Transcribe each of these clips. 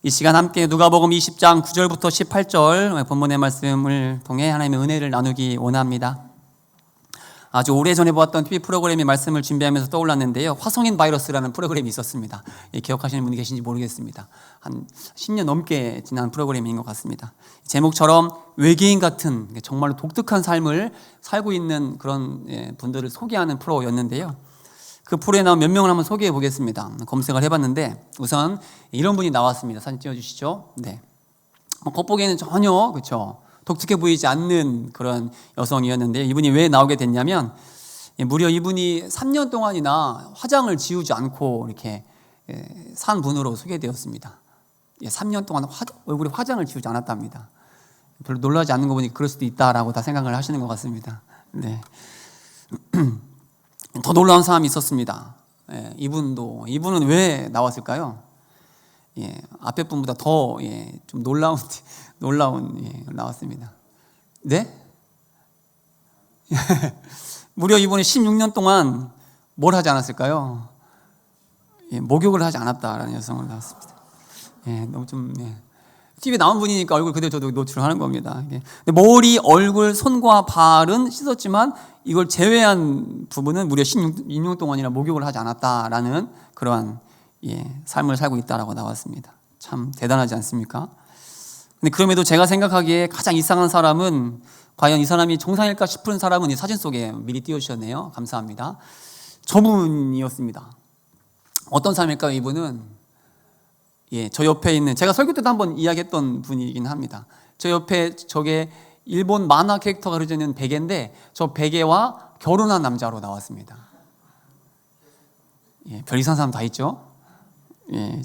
이 시간 함께 누가복음 20장 9절부터 18절 본문의 말씀을 통해 하나님의 은혜를 나누기 원합니다. 아주 오래전에 보았던 TV 프로그램이 말씀을 준비하면서 떠올랐는데요. 화성인 바이러스라는 프로그램이 있었습니다. 기억하시는 분이 계신지 모르겠습니다. 한 10년 넘게 지난 프로그램인 것 같습니다. 제목처럼 외계인 같은 정말로 독특한 삶을 살고 있는 그런 분들을 소개하는 프로였는데요. 그 프로에 나온 몇 명을 한번 소개해 보겠습니다. 검색을 해봤는데 우선 이런 분이 나왔습니다. 사진 띄워주시죠. 네. 겉보기에는 전혀 그렇죠. 독특해 보이지 않는 그런 여성이었는데 이분이 왜 나오게 됐냐면 무려 이분이 3년 동안이나 화장을 지우지 않고 이렇게 산 분으로 소개되었습니다. 3년 동안 얼굴에 화장을 지우지 않았답니다. 별로 놀라지 않는 거 보니 그럴 수도 있다라고 다 생각을 하시는 것 같습니다. 네. 더 놀라운 사람이 있었습니다. 이분은 왜 나왔을까요? 앞에 분보다 더 좀 놀라운 나왔습니다. 네? 무려 이분이 16년 동안 뭘 하지 않았을까요? 목욕을 하지 않았다라는 여성을 나왔습니다. 너무 좀 TV에 나온 분이니까 얼굴 그대로 저도 노출하는 겁니다. 머리, 얼굴, 손과 발은 씻었지만 이걸 제외한 부분은 무려 16년 동안이나 목욕을 하지 않았다라는 그러한 삶을 살고 있다라고 나왔습니다. 참 대단하지 않습니까? 근데 그럼에도 제가 생각하기에 가장 이상한 사람은 과연 이 사람이 정상일까 싶은 사람은 이 사진 속에 미리 띄워주셨네요. 감사합니다. 저분이었습니다. 어떤 사람일까요? 이분은 저 옆에 있는 제가 설교 때도 한번 이야기했던 분이긴 합니다. 저 옆에 저게 일본 만화 캐릭터가 그려져 있는 베개인데 저 베개와 결혼한 남자로 나왔습니다. 별 이상한 사람 다 있죠.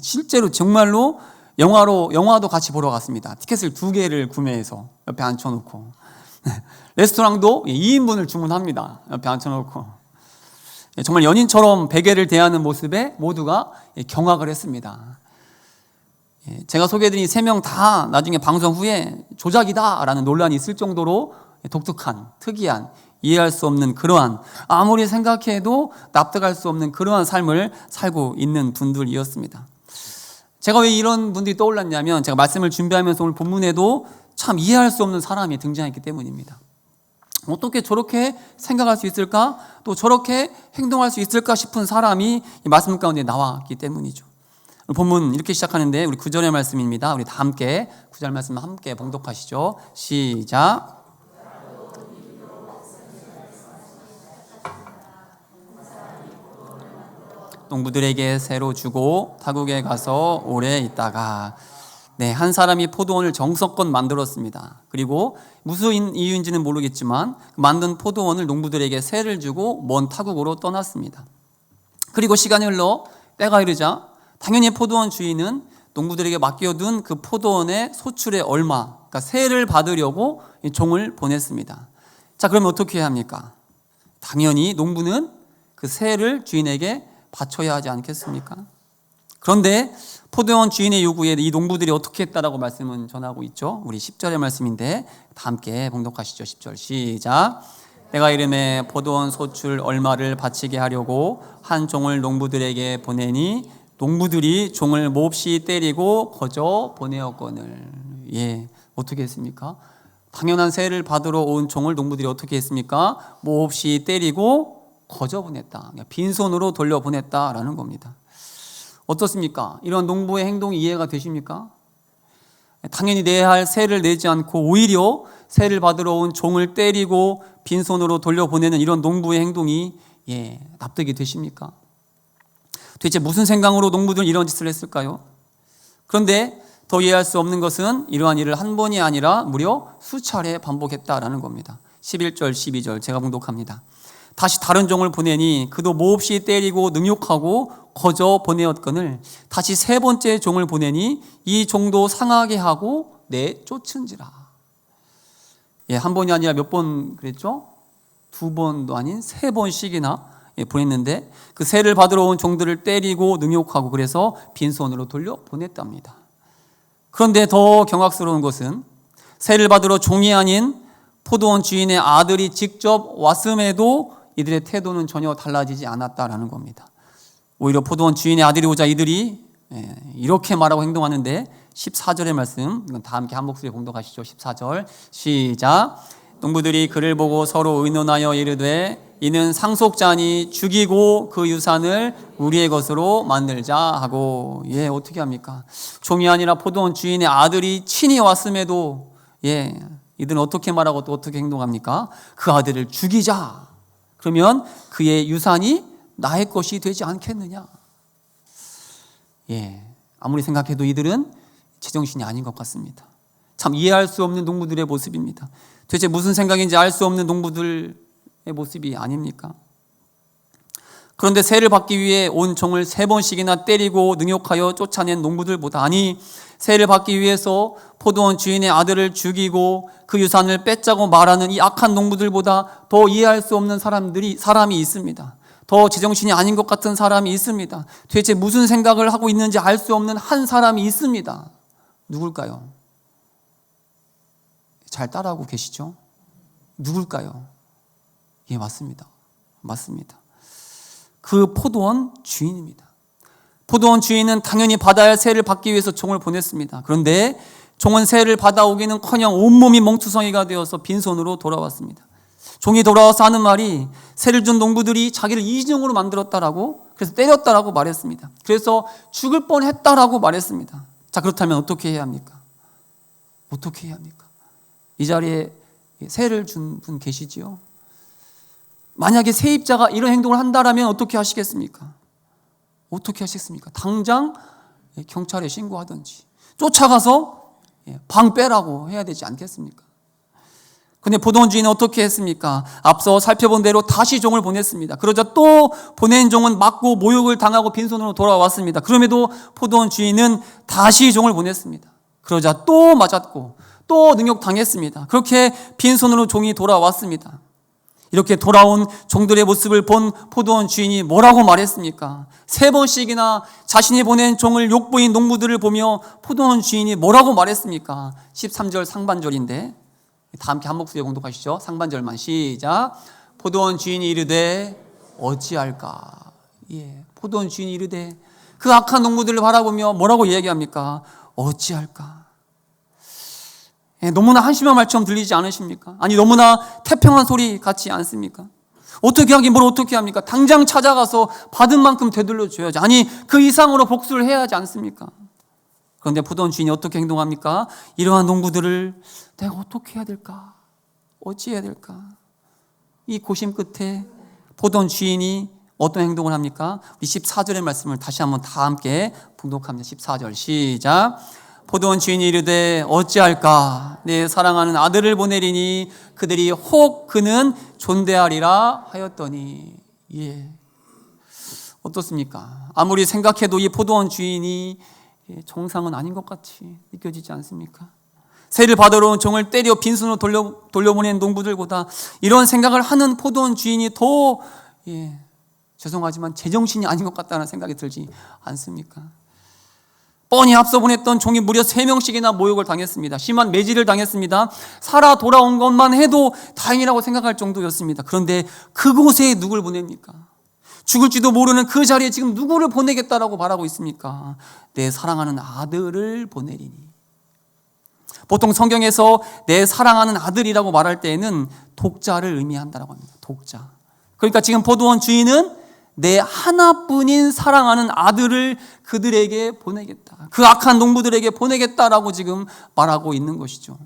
실제로 정말로 영화도 같이 보러 갔습니다. 티켓을 2개를 구매해서 옆에 앉혀놓고 레스토랑도 2인분을 주문합니다. 옆에 앉혀놓고 정말 연인처럼 베개를 대하는 모습에 모두가 경악을 했습니다. 제가 소개해드린 3명 다 나중에 방송 후에 조작이다라는 논란이 있을 정도로 독특한, 특이한, 이해할 수 없는 그러한, 아무리 생각해도 납득할 수 없는 그러한 삶을 살고 있는 분들이었습니다. 제가 왜 이런 분들이 떠올랐냐면 제가 말씀을 준비하면서 오늘 본문에도 참 이해할 수 없는 사람이 등장했기 때문입니다. 어떻게 저렇게 생각할 수 있을까? 또 저렇게 행동할 수 있을까 싶은 사람이 이 말씀 가운데 나왔기 때문이죠. 본문 이렇게 시작하는데 우리 9절의 말씀입니다. 우리 다 함께 9절 말씀 함께 봉독하시죠. 시작. 농부들에게 새로 주고 타국에 가서 오래 있다가 한 사람이 포도원을 정성껏 만들었습니다. 그리고 무슨 이유인지는 모르겠지만 만든 포도원을 농부들에게 새를 주고 먼 타국으로 떠났습니다. 그리고 시간이 흘러 때가 이르자 당연히 포도원 주인은 농부들에게 맡겨둔 그 포도원의 소출의 얼마, 그러니까 세를 받으려고 종을 보냈습니다. 자, 그러면 어떻게 해야 합니까? 당연히 농부는 그 세를 주인에게 바쳐야 하지 않겠습니까? 그런데 포도원 주인의 요구에 이 농부들이 어떻게 했다라고 말씀은 전하고 있죠. 우리 10절의 말씀인데 다 함께 봉독하시죠. 10절 시작. 내가 이름에 포도원 소출 얼마를 바치게 하려고 한 종을 농부들에게 보내니 농부들이 종을 몹시 때리고 거저 보내었거늘. 어떻게 했습니까? 당연한 세를 받으러 온 종을 농부들이 어떻게 했습니까? 몹시 때리고 거저 보냈다. 빈손으로 돌려보냈다라는 겁니다. 어떻습니까? 이런 농부의 행동이 이해가 되십니까? 당연히 내야 할 세를 내지 않고 오히려 세를 받으러 온 종을 때리고 빈손으로 돌려보내는 이런 농부의 행동이 납득이 되십니까? 도대체 무슨 생각으로 농부들은 이런 짓을 했을까요? 그런데 더 이해할 수 없는 것은 이러한 일을 한 번이 아니라 무려 수차례 반복했다라는 겁니다. 11절, 12절 제가 봉독합니다. 다시 다른 종을 보내니 그도 몹시 때리고 능욕하고 거저 보내었거늘 다시 3번째 종을 보내니 이 종도 상하게 하고 내쫓은지라. 한 번이 아니라 몇 번 그랬죠? 2번도 아닌 3번씩이나 보냈는데 그 세를 받으러 온 종들을 때리고 능욕하고 그래서 빈손으로 돌려 보냈답니다. 그런데 더 경악스러운 것은 세를 받으러 종이 아닌 포도원 주인의 아들이 직접 왔음에도 이들의 태도는 전혀 달라지지 않았다라는 겁니다. 오히려 포도원 주인의 아들이 오자 이들이 이렇게 말하고 행동하는데 14절의 말씀, 이건 다 함께 한 목소리 공독하시죠. 14절 시작. 농부들이 그를 보고 서로 의논하여 이르되 이는 상속자니 죽이고 그 유산을 우리의 것으로 만들자 하고. 어떻게 합니까? 종이 아니라 포도원 주인의 아들이 친히 왔음에도 이들은 어떻게 말하고 또 어떻게 행동합니까? 그 아들을 죽이자. 그러면 그의 유산이 나의 것이 되지 않겠느냐? 아무리 생각해도 이들은 제정신이 아닌 것 같습니다. 참 이해할 수 없는 농부들의 모습입니다. 도대체 무슨 생각인지 알 수 없는 농부들의 모습이 아닙니까? 그런데 세를 받기 위해 온 종을 3번씩이나 때리고 능욕하여 쫓아낸 농부들보다, 아니 세를 받기 위해서 포도원 주인의 아들을 죽이고 그 유산을 뺏자고 말하는 이 악한 농부들보다 더 이해할 수 없는 사람이 있습니다. 더 제정신이 아닌 것 같은 사람이 있습니다. 도대체 무슨 생각을 하고 있는지 알 수 없는 한 사람이 있습니다. 누굴까요? 잘 따라하고 계시죠? 누굴까요? 맞습니다. 그 포도원 주인입니다. 포도원 주인은 당연히 받아야 할 세를 받기 위해서 종을 보냈습니다. 그런데 종은 세를 받아오기는커녕 온몸이 멍투성이가 되어서 빈손으로 돌아왔습니다. 종이 돌아와서 하는 말이 세를 준 농부들이 자기를 이진용으로 만들었다라고, 그래서 때렸다라고 말했습니다. 그래서 죽을 뻔했다라고 말했습니다. 자, 그렇다면 어떻게 해야 합니까? 이 자리에 세를 준 분 계시지요? 만약에 세입자가 이런 행동을 한다라면 어떻게 하시겠습니까? 당장 경찰에 신고하든지 쫓아가서 방 빼라고 해야 되지 않겠습니까? 근데 포도원 주인은 어떻게 했습니까? 앞서 살펴본 대로 다시 종을 보냈습니다. 그러자 또 보낸 종은 맞고 모욕을 당하고 빈손으로 돌아왔습니다. 그럼에도 포도원 주인은 다시 종을 보냈습니다. 그러자 또 맞았고 또 능욕당했습니다. 그렇게 빈손으로 종이 돌아왔습니다. 이렇게 돌아온 종들의 모습을 본 포도원 주인이 뭐라고 말했습니까? 3번씩이나 자신이 보낸 종을 욕보인 농부들을 보며 포도원 주인이 뭐라고 말했습니까? 13절 상반절인데 다 함께 한 목소리에 공독하시죠. 상반절만 시작. 포도원 주인이 이르되 어찌할까? 포도원 주인이 이르되, 그 악한 농부들을 바라보며 뭐라고 이야기합니까? 어찌할까? 너무나 한심한 말처럼 들리지 않으십니까? 아니, 너무나 태평한 소리 같지 않습니까? 어떻게 하긴 뭘 어떻게 합니까? 당장 찾아가서 받은 만큼 되돌려 줘야지. 아니, 그 이상으로 복수를 해야 하지 않습니까? 그런데 포도원 주인이 어떻게 행동합니까? 이러한 농부들을 내가 어떻게 해야 될까? 어찌해야 될까? 이 고심 끝에 포도원 주인이 어떤 행동을 합니까? 우리 14절의 말씀을 다시 한번 다 함께 봉독합니다. 14절 시작. 포도원 주인이 이르되 어찌할까? 내 사랑하는 아들을 보내리니 그들이 혹 그는 존대하리라 하였더니. 어떻습니까? 아무리 생각해도 이 포도원 주인이 정상은 아닌 것 같이 느껴지지 않습니까? 세를 받으러 온 종을 때려 빈손으로 돌려보낸 농부들보다 이런 생각을 하는 포도원 주인이 더 죄송하지만 제정신이 아닌 것 같다는 생각이 들지 않습니까? 뻔히 앞서 보냈던 종이 무려 3명씩이나 모욕을 당했습니다. 심한 매질을 당했습니다. 살아 돌아온 것만 해도 다행이라고 생각할 정도였습니다. 그런데 그곳에 누굴 보냅니까? 죽을지도 모르는 그 자리에 지금 누구를 보내겠다라고 말하고 있습니까? 내 사랑하는 아들을 보내리니. 보통 성경에서 내 사랑하는 아들이라고 말할 때에는 독자를 의미한다라고 합니다. 독자. 그러니까 지금 포도원 주인은 내 하나뿐인 사랑하는 아들을 그들에게 보내겠다. 그 악한 농부들에게 보내겠다라고 지금 말하고 있는 것이죠.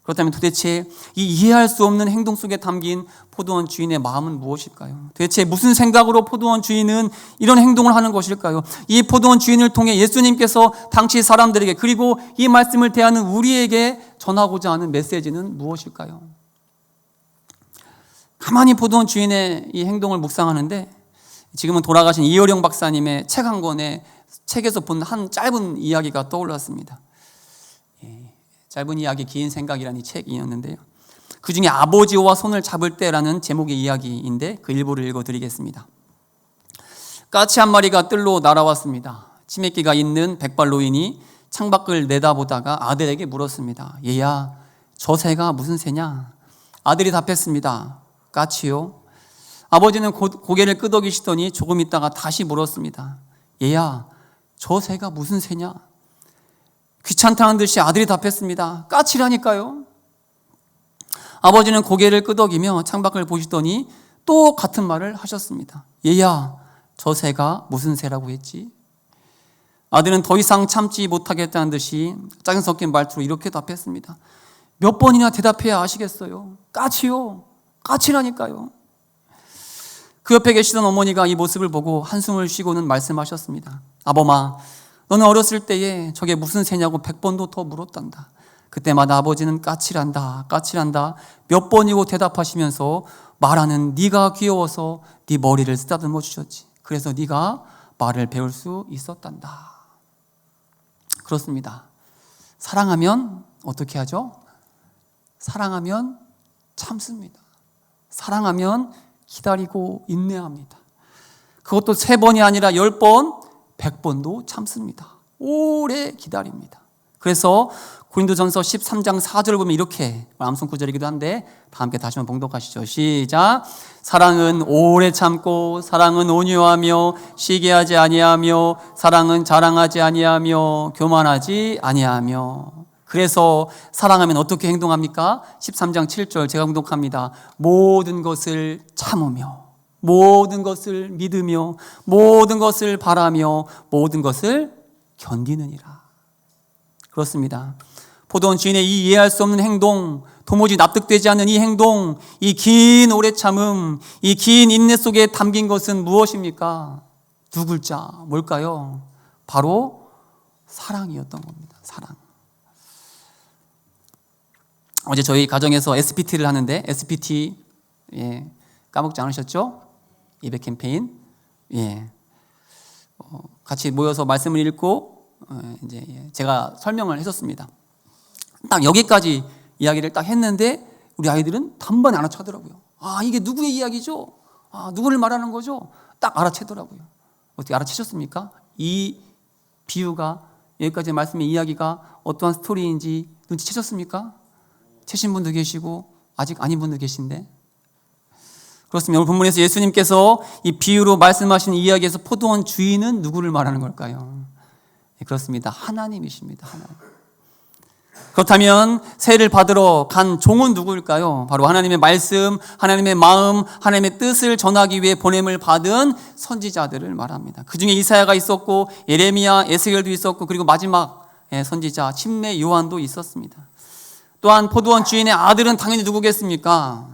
그렇다면 도대체 이 이해할 수 없는 행동 속에 담긴 포도원 주인의 마음은 무엇일까요? 도대체 무슨 생각으로 포도원 주인은 이런 행동을 하는 것일까요? 이 포도원 주인을 통해 예수님께서 당시 사람들에게, 그리고 이 말씀을 대하는 우리에게 전하고자 하는 메시지는 무엇일까요? 가만히 포도원 주인의 이 행동을 묵상하는데 지금은 돌아가신 이어령 박사님의 책 한 권의 책에서 본 한 짧은 이야기가 떠올랐습니다. 짧은 이야기 긴 생각이라는 책이었는데요, 그 중에 아버지와 손을 잡을 때라는 제목의 이야기인데 그 일부를 읽어드리겠습니다. 까치 한 마리가 뜰로 날아왔습니다. 치맥기가 있는 백발 노인이 창밖을 내다보다가 아들에게 물었습니다. 얘야, 저 새가 무슨 새냐? 아들이 답했습니다. 까치요. 아버지는 고개를 끄덕이시더니 조금 있다가 다시 물었습니다. 얘야, 저 새가 무슨 새냐? 귀찮다는 듯이 아들이 답했습니다. 까칠하니까요. 아버지는 고개를 끄덕이며 창밖을 보시더니 또 같은 말을 하셨습니다. 얘야, 저 새가 무슨 새라고 했지? 아들은 더 이상 참지 못하겠다는 듯이 짜증 섞인 말투로 이렇게 답했습니다. 몇 번이나 대답해야 아시겠어요? 까치요. 까칠하니까요. 그 옆에 계시던 어머니가 이 모습을 보고 한숨을 쉬고는 말씀하셨습니다. 아범아, 너는 어렸을 때에 저게 무슨 새냐고 100번도 더 물었단다. 그때마다 아버지는 까칠한다, 까칠한다 몇 번이고 대답하시면서 말하는 네가 귀여워서 네 머리를 쓰다듬어 주셨지. 그래서 네가 말을 배울 수 있었단다. 그렇습니다. 사랑하면 어떻게 하죠? 사랑하면 참습니다. 사랑하면 기다리고 인내합니다. 그것도 3번이 아니라 10번, 100번도 참습니다. 오래 기다립니다. 그래서 고린도전서 13장 4절을 보면 이렇게 암송 구절이기도 한데 다 함께 다시 한번 봉독하시죠. 시작. 사랑은 오래 참고 사랑은 온유하며 시기하지 아니하며 사랑은 자랑하지 아니하며 교만하지 아니하며. 그래서 사랑하면 어떻게 행동합니까? 13장 7절 제가 봉독합니다. 모든 것을 참으며 모든 것을 믿으며 모든 것을 바라며 모든 것을 견디느니라. 그렇습니다. 포도원 주인의 이 이해할 수 없는 행동, 도무지 납득되지 않는 이 행동, 이 긴 오래 참음, 이 긴 인내 속에 담긴 것은 무엇입니까? 두 글자, 뭘까요? 바로 사랑이었던 겁니다. 사랑. 어제 저희 가정에서 SPT를 하는데 SPT 까먹지 않으셨죠? 예배 캠페인. 같이 모여서 말씀을 읽고 이제 제가 설명을 했었습니다. 딱 여기까지 이야기를 딱 했는데 우리 아이들은 단번에 알아차더라고요. 아, 이게 누구의 이야기죠? 아, 누구를 말하는 거죠? 딱 알아채더라고요. 어떻게 알아채셨습니까? 이 비유가 여기까지 말씀의 이야기가 어떠한 스토리인지 눈치채셨습니까? 채신 분도 계시고 아직 아닌 분도 계신데. 그렇습니다. 오늘 본문에서 예수님께서 이 비유로 말씀하신 이야기에서 포도원 주인은 누구를 말하는 걸까요? 그렇습니다. 하나님이십니다. 하나님. 그렇다면 세를 받으러 간 종은 누구일까요? 바로 하나님의 말씀, 하나님의 마음, 하나님의 뜻을 전하기 위해 보냄을 받은 선지자들을 말합니다. 그 중에 이사야가 있었고 예레미야, 에스겔도 있었고 그리고 마지막 선지자 침례 요한도 있었습니다. 또한 포도원 주인의 아들은 당연히 누구겠습니까?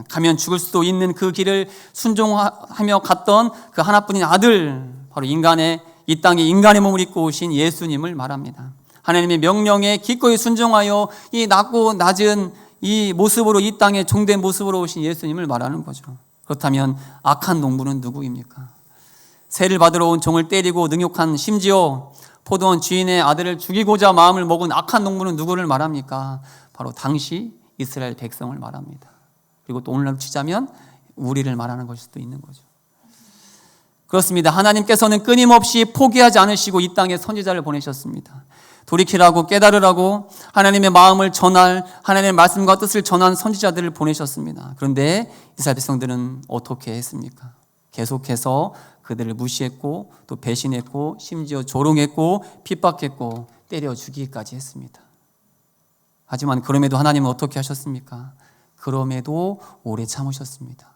가면 죽을 수도 있는 그 길을 순종하며 갔던 그 하나뿐인 아들, 바로 이 땅에 인간의 몸을 입고 오신 예수님을 말합니다. 하나님의 명령에 기꺼이 순종하여 이 낮고 낮은 이 모습으로 이 땅에 종된 모습으로 오신 예수님을 말하는 거죠. 그렇다면 악한 농부는 누구입니까? 세를 받으러 온 종을 때리고 능욕한 심지어 포도원 주인의 아들을 죽이고자 마음을 먹은 악한 농부는 누구를 말합니까? 바로 당시 이스라엘 백성을 말합니다. 그리고 또 오늘날로 치자면 우리를 말하는 것일 수도 있는 거죠. 그렇습니다. 하나님께서는 끊임없이 포기하지 않으시고 이 땅에 선지자를 보내셨습니다. 돌이키라고 깨달으라고 하나님의 마음을 전할, 하나님의 말씀과 뜻을 전한 선지자들을 보내셨습니다. 그런데 이스라엘 백성들은 어떻게 했습니까? 계속해서 그들을 무시했고 또 배신했고 심지어 조롱했고 핍박했고 때려 죽이기까지 했습니다. 하지만 그럼에도 하나님은 어떻게 하셨습니까? 그럼에도 오래 참으셨습니다.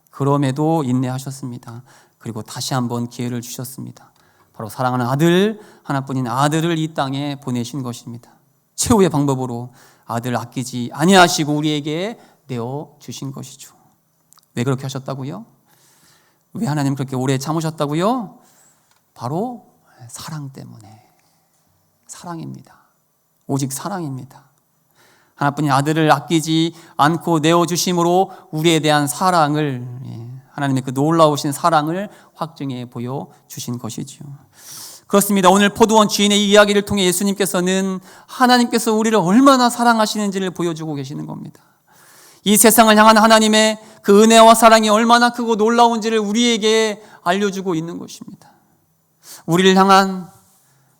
그럼에도 인내하셨습니다. 그리고 다시 한번 기회를 주셨습니다. 바로 사랑하는 아들, 하나뿐인 아들을 이 땅에 보내신 것입니다. 최후의 방법으로 아들을 아끼지 아니하시고 우리에게 내어주신 것이죠. 왜 그렇게 하셨다고요? 왜 하나님 그렇게 오래 참으셨다고요? 바로 사랑 때문에. 사랑입니다. 오직 사랑입니다. 하나뿐인 아들을 아끼지 않고 내어주심으로 우리에 대한 사랑을, 하나님의 그 놀라우신 사랑을 확증해 보여주신 것이죠. 그렇습니다. 오늘 포도원 주인의 이 이야기를 통해 예수님께서는 하나님께서 우리를 얼마나 사랑하시는지를 보여주고 계시는 겁니다. 이 세상을 향한 하나님의 그 은혜와 사랑이 얼마나 크고 놀라운지를 우리에게 알려주고 있는 것입니다. 우리를 향한,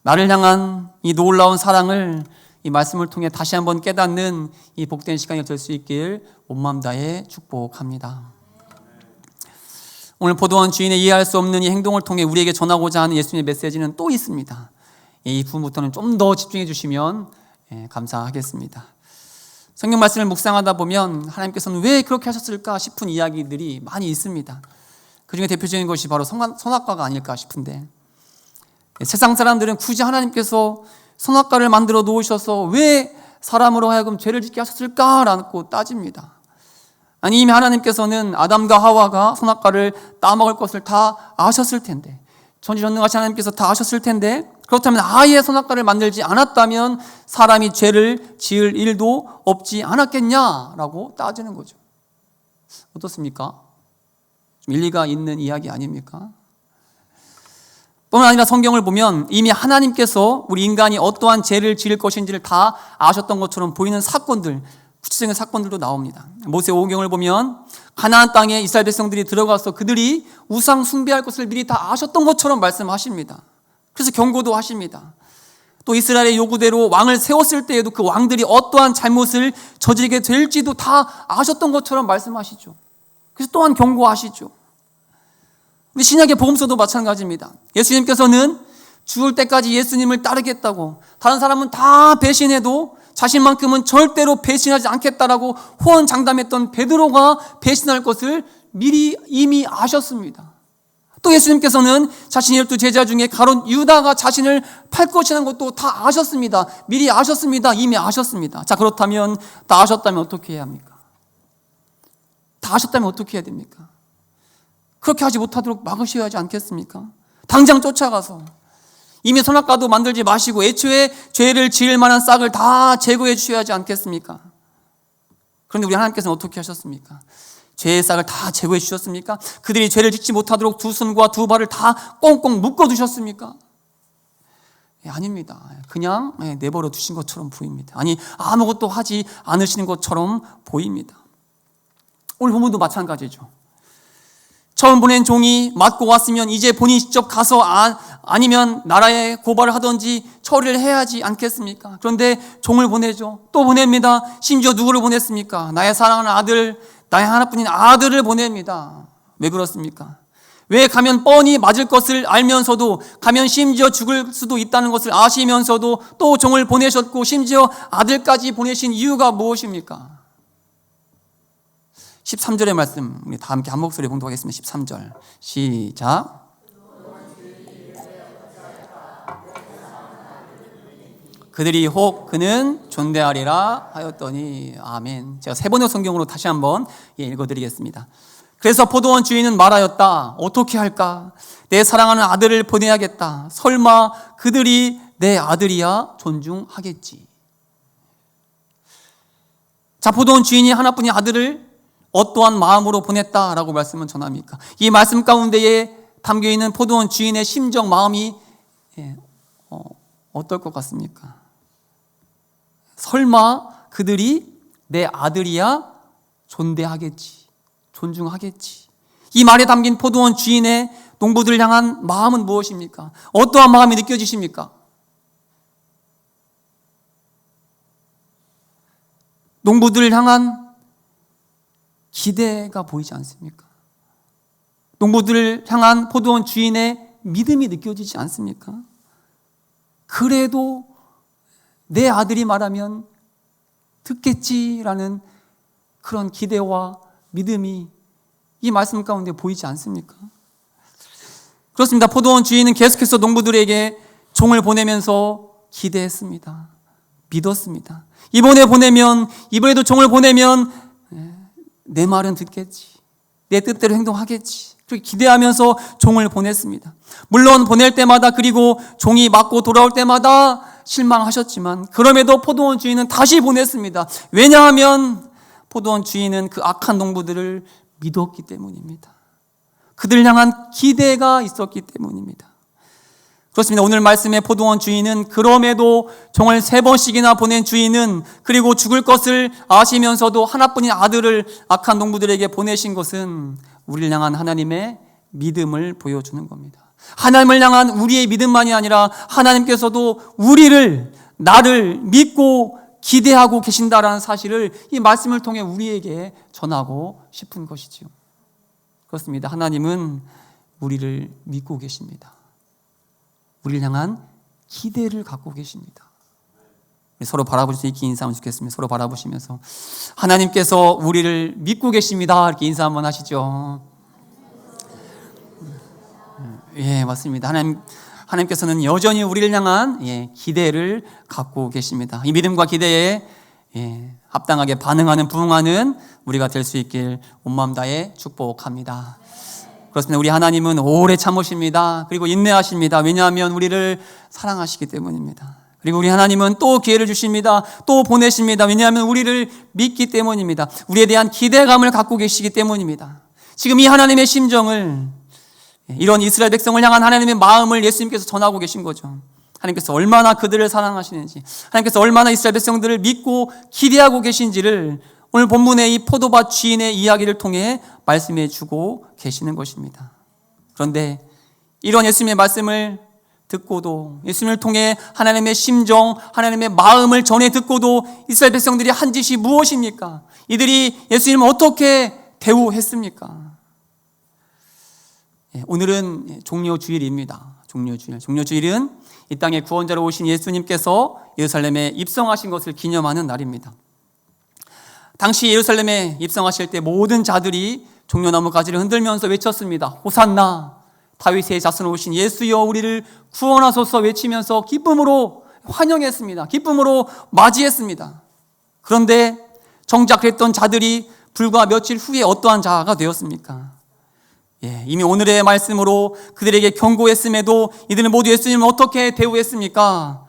나를 향한 이 놀라운 사랑을 이 말씀을 통해 다시 한번 깨닫는 이 복된 시간이 될 수 있길 온 마음 다해 축복합니다. 오늘 포도원 주인의 이해할 수 없는 이 행동을 통해 우리에게 전하고자 하는 예수님의 메시지는 또 있습니다. 이 부분부터는 좀 더 집중해 주시면 감사하겠습니다. 성경 말씀을 묵상하다 보면 하나님께서는 왜 그렇게 하셨을까 싶은 이야기들이 많이 있습니다. 그중에 대표적인 것이 바로 선악과가 아닐까 싶은데, 세상 사람들은 굳이 하나님께서 선악과를 만들어 놓으셔서 왜 사람으로 하여금 죄를 짓게 하셨을까라고 따집니다. 아니, 이미 하나님께서는 아담과 하와가 선악과를 따먹을 것을 다 아셨을 텐데, 전지전능하신 하나님께서 다 아셨을 텐데, 그렇다면 아예 선악과를 만들지 않았다면 사람이 죄를 지을 일도 없지 않았겠냐라고 따지는 거죠. 어떻습니까? 좀 일리가 있는 이야기 아닙니까? 뿐만 아니라 성경을 보면 이미 하나님께서 우리 인간이 어떠한 죄를 지을 것인지를 다 아셨던 것처럼 보이는 사건들, 구체적인 사건들도 나옵니다. 모세오경을 보면 가나안 땅에 이스라엘 백성들이 들어가서 그들이 우상 숭배할 것을 미리 다 아셨던 것처럼 말씀하십니다. 그래서 경고도 하십니다. 또 이스라엘의 요구대로 왕을 세웠을 때에도 그 왕들이 어떠한 잘못을 저지르게 될지도 다 아셨던 것처럼 말씀하시죠. 그래서 또한 경고하시죠. 우리 신약의 복음서도 마찬가지입니다. 예수님께서는 죽을 때까지 예수님을 따르겠다고, 다른 사람은 다 배신해도 자신만큼은 절대로 배신하지 않겠다라고 호언장담했던 베드로가 배신할 것을 미리 이미 아셨습니다. 또 예수님께서는 자신의 12 제자 중에 가룟 유다가 자신을 팔 것이라는 것도 다 아셨습니다. 미리 아셨습니다. 이미 아셨습니다. 자, 그렇다면 다 아셨다면 어떻게 해야 합니까? 다 아셨다면 어떻게 해야 됩니까? 그렇게 하지 못하도록 막으셔야 하지 않겠습니까? 당장 쫓아가서 이미 선악과도 만들지 마시고 애초에 죄를 지을 만한 싹을 다 제거해 주셔야 하지 않겠습니까? 그런데 우리 하나님께서는 어떻게 하셨습니까? 죄의 싹을 다 제거해 주셨습니까? 그들이 죄를 짓지 못하도록 두 손과 두 발을 다 꽁꽁 묶어 두셨습니까? 아닙니다. 그냥 내버려 두신 것처럼 보입니다. 아니, 아무것도 하지 않으시는 것처럼 보입니다. 오늘 본문도 마찬가지죠. 처음 보낸 종이 맞고 왔으면 이제 본인이 직접 가서 아니면 나라에 고발을 하든지 처리를 해야 하지 않겠습니까? 그런데 종을 보내죠. 또 보냅니다. 심지어 누구를 보냈습니까? 나의 사랑하는 아들, 나의 하나뿐인 아들을 보냅니다. 왜 그렇습니까? 왜 가면 뻔히 맞을 것을 알면서도, 가면 심지어 죽을 수도 있다는 것을 아시면서도 또 종을 보내셨고 심지어 아들까지 보내신 이유가 무엇입니까? 13절의 말씀 우리 다 함께 한 목소리에 봉독하겠습니다. 13절 시작. 그들이 혹 그는 존대하리라 하였더니. 아멘. 제가 세 번역 성경으로 다시 한번 읽어드리겠습니다. 그래서 포도원 주인은 말하였다. 어떻게 할까? 내 사랑하는 아들을 보내야겠다. 설마 그들이 내 아들이야 존중하겠지. 자, 포도원 주인이 하나뿐인 아들을 어떠한 마음으로 보냈다라고 말씀은 전합니까? 이 말씀 가운데에 담겨있는 포도원 주인의 심정, 마음이 어떨 것 같습니까? 설마 그들이 내 아들이야 존대하겠지, 존중하겠지. 이 말에 담긴 포도원 주인의 농부들을 향한 마음은 무엇입니까? 어떠한 마음이 느껴지십니까? 농부들을 향한 기대가 보이지 않습니까? 농부들을 향한 포도원 주인의 믿음이 느껴지지 않습니까? 그래도 내 아들이 말하면 듣겠지라는 그런 기대와 믿음이 이 말씀 가운데 보이지 않습니까? 그렇습니다. 포도원 주인은 계속해서 농부들에게 종을 보내면서 기대했습니다. 믿었습니다. 이번에도 종을 보내면 내 말은 듣겠지, 내 뜻대로 행동하겠지, 그렇게 기대하면서 종을 보냈습니다. 물론 보낼 때마다, 그리고 종이 맞고 돌아올 때마다 실망하셨지만 그럼에도 포도원 주인은 다시 보냈습니다. 왜냐하면 포도원 주인은 그 악한 농부들을 믿었기 때문입니다. 그들을 향한 기대가 있었기 때문입니다. 그렇습니다. 오늘 말씀의 포도원 주인은, 그럼에도 종을 3번씩이나 보낸 주인은, 그리고 죽을 것을 아시면서도 하나뿐인 아들을 악한 농부들에게 보내신 것은 우리를 향한 하나님의 믿음을 보여주는 겁니다. 하나님을 향한 우리의 믿음만이 아니라 하나님께서도 나를 믿고 기대하고 계신다라는 사실을 이 말씀을 통해 우리에게 전하고 싶은 것이지요. 그렇습니다. 하나님은 우리를 믿고 계십니다. 우리를 향한 기대를 갖고 계십니다. 서로 바라볼 수 있게 인사하면 좋겠습니다. 서로 바라보시면서 하나님께서 우리를 믿고 계십니다. 이렇게 인사 한번 하시죠. 예, 맞습니다. 하나님께서는 여전히 우리를 향한 기대를 갖고 계십니다. 이 믿음과 기대에 합당하게 반응하는, 부응하는 우리가 될 수 있길 온 마음 다해 축복합니다. 그렇습니다. 우리 하나님은 오래 참으십니다. 그리고 인내하십니다. 왜냐하면 우리를 사랑하시기 때문입니다. 그리고 우리 하나님은 또 기회를 주십니다. 또 보내십니다. 왜냐하면 우리를 믿기 때문입니다. 우리에 대한 기대감을 갖고 계시기 때문입니다. 지금 이 하나님의 심정을, 이런 이스라엘 백성을 향한 하나님의 마음을 예수님께서 전하고 계신 거죠. 하나님께서 얼마나 그들을 사랑하시는지, 하나님께서 얼마나 이스라엘 백성들을 믿고 기대하고 계신지를 오늘 본문의 이 포도밭 주인의 이야기를 통해 말씀해 주고 계시는 것입니다. 그런데 이런 예수님의 말씀을 듣고도, 예수님을 통해 하나님의 심정, 하나님의 마음을 전해 듣고도 이스라엘 백성들이 한 짓이 무엇입니까? 이들이 예수님을 어떻게 대우했습니까? 오늘은 종려주일입니다. 종려주일은 이 땅에 구원자로 오신 예수님께서 예루살렘에 입성하신 것을 기념하는 날입니다. 당시 예루살렘에 입성하실 때 모든 자들이 종려나무 가지를 흔들면서 외쳤습니다. 호산나, 다윗의 자손으로 오신 예수여 우리를 구원하소서 외치면서 기쁨으로 환영했습니다. 기쁨으로 맞이했습니다. 그런데 정작 그랬던 자들이 불과 며칠 후에 어떠한 자가 되었습니까? 이미 오늘의 말씀으로 그들에게 경고했음에도 이들은 모두 예수님을 어떻게 대우했습니까?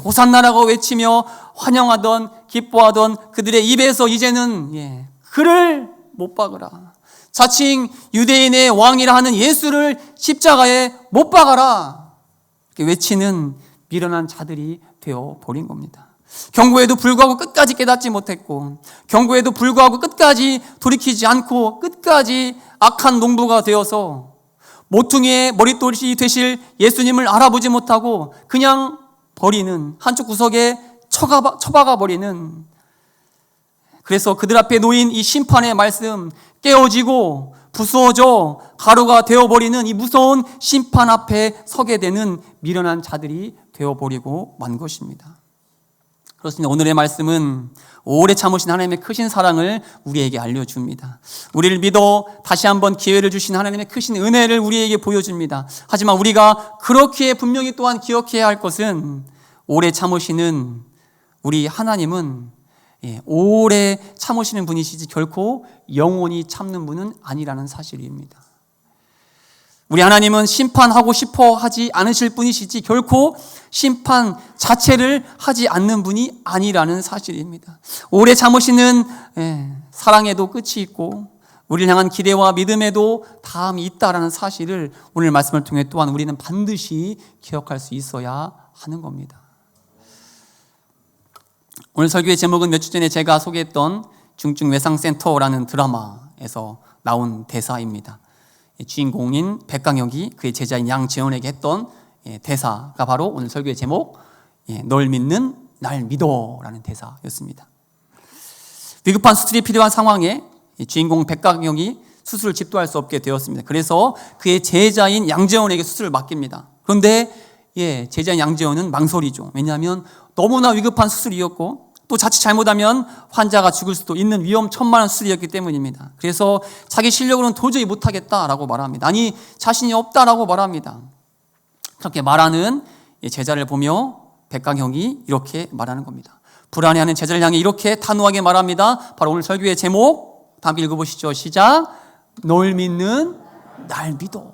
호산나라고 외치며 환영하던, 기뻐하던 그들의 입에서 이제는 그를 못 박으라, 자칭 유대인의 왕이라 하는 예수를 십자가에 못 박아라, 이렇게 외치는 미련한 자들이 되어버린 겁니다. 경고에도 불구하고 끝까지 깨닫지 못했고, 경고에도 불구하고 끝까지 돌이키지 않고 끝까지 악한 농부가 되어서 모퉁이의 머릿돌이 되실 예수님을 알아보지 못하고 그냥 버리는, 한쪽 구석에 처박아 버리는, 그래서 그들 앞에 놓인 이 심판의 말씀, 깨어지고 부수어져 가루가 되어버리는 이 무서운 심판 앞에 서게 되는 미련한 자들이 되어버리고 만 것입니다. 그렇습니다. 오늘의 말씀은 오래 참으신 하나님의 크신 사랑을 우리에게 알려줍니다. 우리를 믿어 다시 한번 기회를 주신 하나님의 크신 은혜를 우리에게 보여줍니다. 하지만 우리가 그렇게 분명히 또한 기억해야 할 것은, 오래 참으시는 우리 하나님은 오래 참으시는 분이시지 결코 영원히 참는 분은 아니라는 사실입니다. 우리 하나님은 심판하고 싶어 하지 않으실 분이시지 결코 심판 자체를 하지 않는 분이 아니라는 사실입니다. 오래 참으시는 사랑에도 끝이 있고 우리를 향한 기대와 믿음에도 다함이 있다라는 사실을 오늘 말씀을 통해 또한 우리는 반드시 기억할 수 있어야 하는 겁니다. 오늘 설교의 제목은 몇 주 전에 제가 소개했던 중증외상센터라는 드라마에서 나온 대사입니다. 주인공인 백강혁이 그의 제자인 양재원에게 했던 대사가 바로 오늘 설교의 제목, 널 믿는 날 믿어라는 대사였습니다. 위급한 수술이 필요한 상황에 주인공 백강혁이 수술을 집도할 수 없게 되었습니다. 그래서 그의 제자인 양재원에게 수술을 맡깁니다. 그런데 제자인 양재원은 망설이죠. 왜냐하면 너무나 위급한 수술이었고 또 자칫 잘못하면 환자가 죽을 수도 있는 위험천만한 수술이었기 때문입니다. 그래서 자기 실력으로는 도저히 못하겠다라고 말합니다. 아니, 자신이 없다라고 말합니다. 그렇게 말하는 제자를 보며 백강형이 이렇게 말하는 겁니다. 불안해하는 제자를 향해 이렇게 단호하게 말합니다. 바로 오늘 설교의 제목, 다 함께 읽어보시죠. 시작. 널 믿는 날 믿어.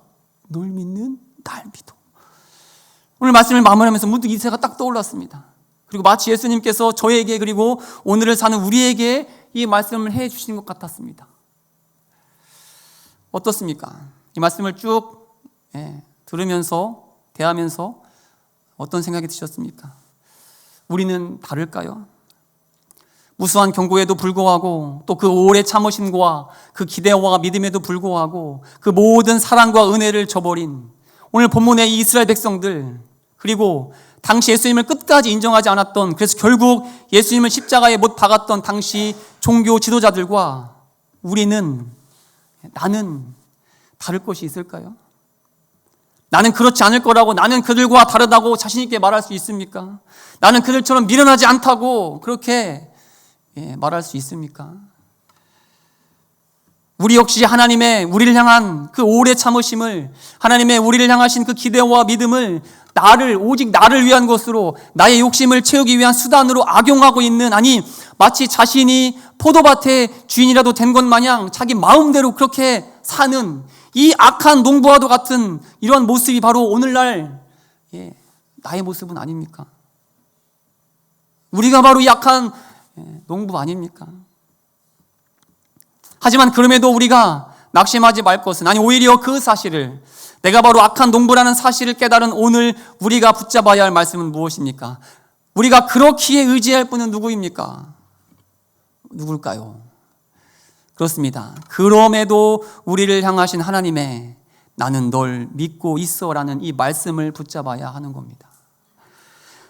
널 믿는 날 믿어. 오늘 말씀을 마무리하면서 문득 이 새가 딱 떠올랐습니다. 그리고 마치 예수님께서 저에게 그리고 오늘을 사는 우리에게 이 말씀을 해 주신 것 같았습니다. 어떻습니까? 이 말씀을 쭉 들으면서 대하면서 어떤 생각이 드셨습니까? 우리는 다를까요? 무수한 경고에도 불구하고 또 그 오래 참으심과 그 기대와 믿음에도 불구하고 그 모든 사랑과 은혜를 저버린 오늘 본문의 이 이스라엘 백성들, 그리고 당시 예수님을 끝까지 인정하지 않았던, 그래서 결국 예수님을 십자가에 못 박았던 당시 종교 지도자들과 나는 다를 것이 있을까요? 나는 그렇지 않을 거라고, 나는 그들과 다르다고 자신 있게 말할 수 있습니까? 나는 그들처럼 미련하지 않다고 그렇게 말할 수 있습니까? 우리 역시 하나님의 우리를 향한 그 오래 참으심을, 하나님의 우리를 향하신 그 기대와 믿음을 오직 나를 위한 것으로, 나의 욕심을 채우기 위한 수단으로 악용하고 있는, 아니 마치 자신이 포도밭의 주인이라도 된 것 마냥 자기 마음대로 그렇게 사는 이 악한 농부와도 같은 이런 모습이 바로 오늘날 나의 모습은 아닙니까? 우리가 바로 이 악한 농부 아닙니까? 하지만 그럼에도 우리가 낙심하지 말 것은, 아니 오히려 그 사실을, 내가 바로 악한 농부라는 사실을 깨달은 오늘 우리가 붙잡아야 할 말씀은 무엇입니까? 우리가 그렇기에 의지할 분은 누구입니까? 누굴까요? 그렇습니다. 그럼에도 우리를 향하신 하나님의 나는 널 믿고 있어라는 이 말씀을 붙잡아야 하는 겁니다.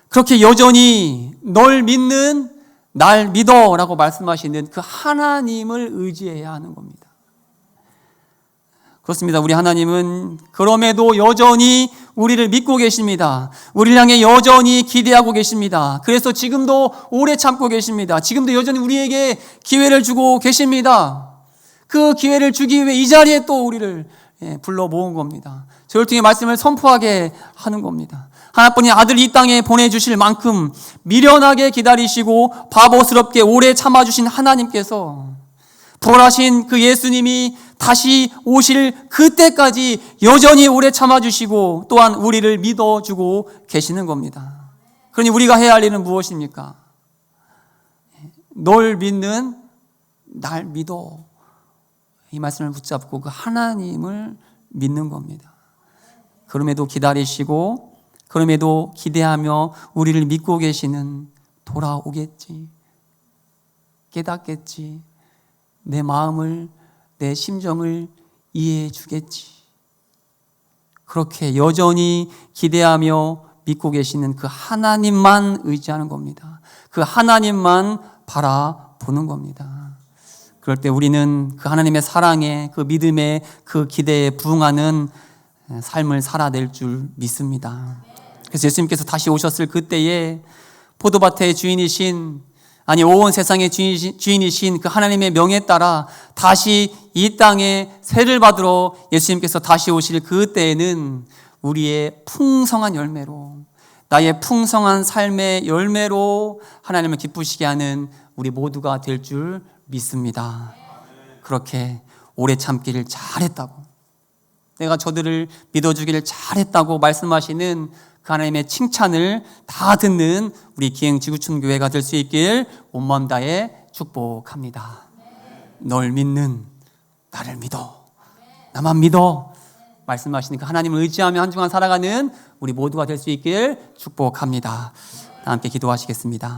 그렇게 여전히 널 믿는, 날 믿어라고 말씀하시는 그 하나님을 의지해야 하는 겁니다. 그렇습니다. 우리 하나님은 그럼에도 여전히 우리를 믿고 계십니다. 우리를 향해 여전히 기대하고 계십니다. 그래서 지금도 오래 참고 계십니다. 지금도 여전히 우리에게 기회를 주고 계십니다. 그 기회를 주기 위해 이 자리에 또 우리를 불러 모은 겁니다. 저를 통해 말씀을 선포하게 하는 겁니다. 하나뿐인 아들 이 땅에 보내주실 만큼 미련하게 기다리시고 바보스럽게 오래 참아주신 하나님께서, 부활하신 그 예수님이 다시 오실 그때까지 여전히 오래 참아주시고 또한 우리를 믿어주고 계시는 겁니다. 그러니 우리가 해야 할 일은 무엇입니까? 널 믿는, 날 믿어, 이 말씀을 붙잡고 그 하나님을 믿는 겁니다. 그럼에도 기다리시고, 그럼에도 기대하며 우리를 믿고 계시는, 돌아오겠지, 깨닫겠지, 내 마음을, 내 심정을 이해해 주겠지, 그렇게 여전히 기대하며 믿고 계시는 그 하나님만 의지하는 겁니다. 그 하나님만 바라보는 겁니다. 그럴 때 우리는 그 하나님의 사랑에, 그 믿음에, 그 기대에 부응하는 삶을 살아낼 줄 믿습니다. 그래서 예수님께서 다시 오셨을 그때에 포도밭의 주인이신, 아니 온 세상의 주인이신 그 하나님의 명에 따라 다시 이 땅에 세를 받으러 예수님께서 다시 오실 그때에는 우리의 풍성한 열매로, 나의 풍성한 삶의 열매로 하나님을 기쁘시게 하는 우리 모두가 될 줄 믿습니다. 그렇게 오래 참기를 잘했다고, 내가 저들을 믿어주기를 잘했다고 말씀하시는 그 하나님의 칭찬을 다 듣는 우리 기행지구촌교회가 될 수 있길 온 마음 다해 축복합니다. 널 믿는, 나를 믿어, 나만 믿어 말씀하시는 그 하나님을 의지하며 한 주간 살아가는 우리 모두가 될 수 있길 축복합니다. 다 함께 기도하시겠습니다.